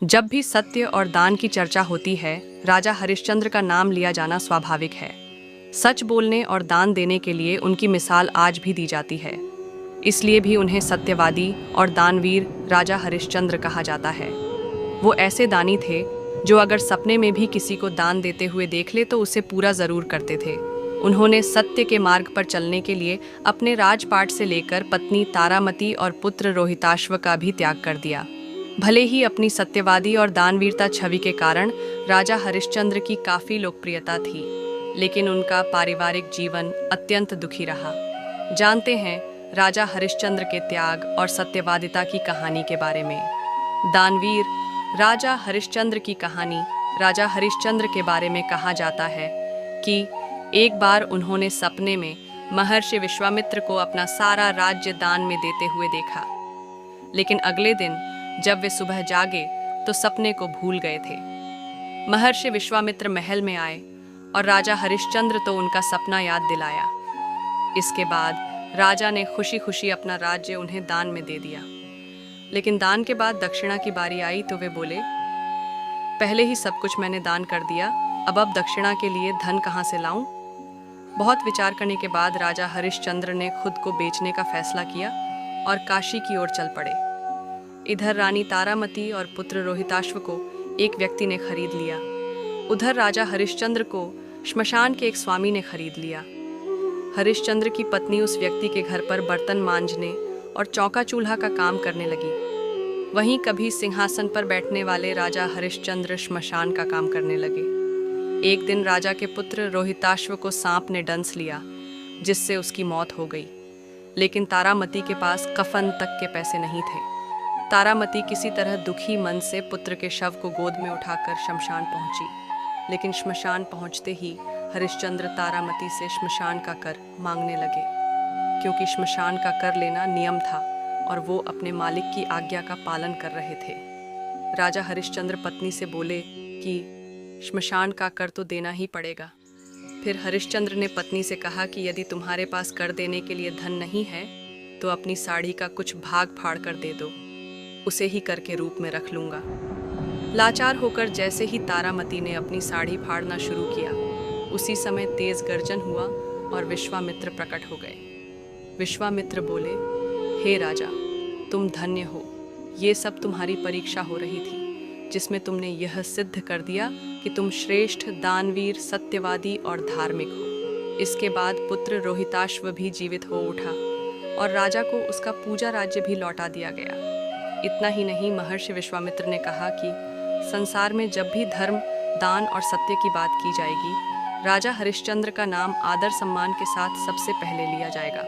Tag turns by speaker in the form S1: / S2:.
S1: जब भी सत्य और दान की चर्चा होती है, राजा हरिश्चंद्र का नाम लिया जाना स्वाभाविक है। सच बोलने और दान देने के लिए उनकी मिसाल आज भी दी जाती है। इसलिए भी उन्हें सत्यवादी और दानवीर राजा हरिश्चंद्र कहा जाता है। वो ऐसे दानी थे जो अगर सपने में भी किसी को दान देते हुए देख ले तो उसे पूरा जरूर करते थे। उन्होंने सत्य के मार्ग पर चलने के लिए अपने राजपाट से लेकर पत्नी तारामती और पुत्र रोहिताश्व का भी त्याग कर दिया। भले ही अपनी सत्यवादी और दानवीरता छवि के कारण राजा हरिश्चंद्र की काफी लोकप्रियता थी, लेकिन उनका पारिवारिक जीवन अत्यंत दुखी रहा। जानते हैं राजा हरिश्चंद्र के त्याग और सत्यवादिता की कहानी के बारे में। दानवीर राजा हरिश्चंद्र की कहानी। राजा हरिश्चंद्र के बारे में कहा जाता है कि एक बार उन्होंने सपने में महर्षि विश्वामित्र को अपना सारा राज्य दान में देते हुए देखा, लेकिन अगले दिन जब वे सुबह जागे तो सपने को भूल गए थे। महर्षि विश्वामित्र महल में आए और राजा हरिश्चंद्र तो उनका सपना याद दिलाया। इसके बाद राजा ने खुशी खुशी अपना राज्य उन्हें दान में दे दिया। लेकिन दान के बाद दक्षिणा की बारी आई तो वे बोले, पहले ही सब कुछ मैंने दान कर दिया, अब दक्षिणा के लिए धन कहाँ से लाऊं? बहुत विचार करने के बाद राजा हरिश्चंद्र ने खुद को बेचने का फैसला किया और काशी की ओर चल पड़े। इधर रानी तारामती और पुत्र रोहिताश्व को एक व्यक्ति ने खरीद लिया। उधर राजा हरिश्चंद्र को श्मशान के एक स्वामी ने खरीद लिया। हरिश्चंद्र की पत्नी उस व्यक्ति के घर पर बर्तन मांजने और चौका चूल्हा का काम करने लगी। वहीं कभी सिंहासन पर बैठने वाले राजा हरिश्चंद्र श्मशान का काम करने लगे। एक दिन राजा के पुत्र रोहिताश्व को सांप ने डंस लिया, जिससे उसकी मौत हो गई। लेकिन तारामती के पास कफन तक के पैसे नहीं थे। तारामती किसी तरह दुखी मन से पुत्र के शव को गोद में उठाकर शमशान पहुंची, लेकिन श्मशान पहुंचते ही हरिश्चंद्र तारामती से श्मशान का कर मांगने लगे, क्योंकि श्मशान का कर लेना नियम था और वो अपने मालिक की आज्ञा का पालन कर रहे थे। राजा हरिश्चंद्र पत्नी से बोले कि श्मशान का कर तो देना ही पड़ेगा। फिर हरिश्चंद्र ने पत्नी से कहा कि यदि तुम्हारे पास कर देने के लिए धन नहीं है तो अपनी साड़ी का कुछ भाग फाड़ कर दे दो, उसे ही कर के रूप में रख लूंगा। लाचार होकर जैसे ही तारामती ने अपनी साड़ी फाड़ना शुरू किया, उसी समय तेज गर्जन हुआ और विश्वामित्र प्रकट हो गए। विश्वामित्र बोले, हे राजा, तुम धन्य हो। ये सब तुम्हारी परीक्षा हो रही थी, जिसमें तुमने यह सिद्ध कर दिया कि तुम श्रेष्ठ दानवीर, सत्यवादी और धार्मिक हो। इसके बाद पुत्र रोहिताश्व भी जीवित हो उठा और राजा को उसका पूजा राज्य भी लौटा दिया गया। इतना ही नहीं, महर्षि विश्वामित्र ने कहा कि संसार में जब भी धर्म, दान और सत्य की बात की जाएगी, राजा हरिश्चंद्र का नाम आदर सम्मान के साथ सबसे पहले लिया जाएगा।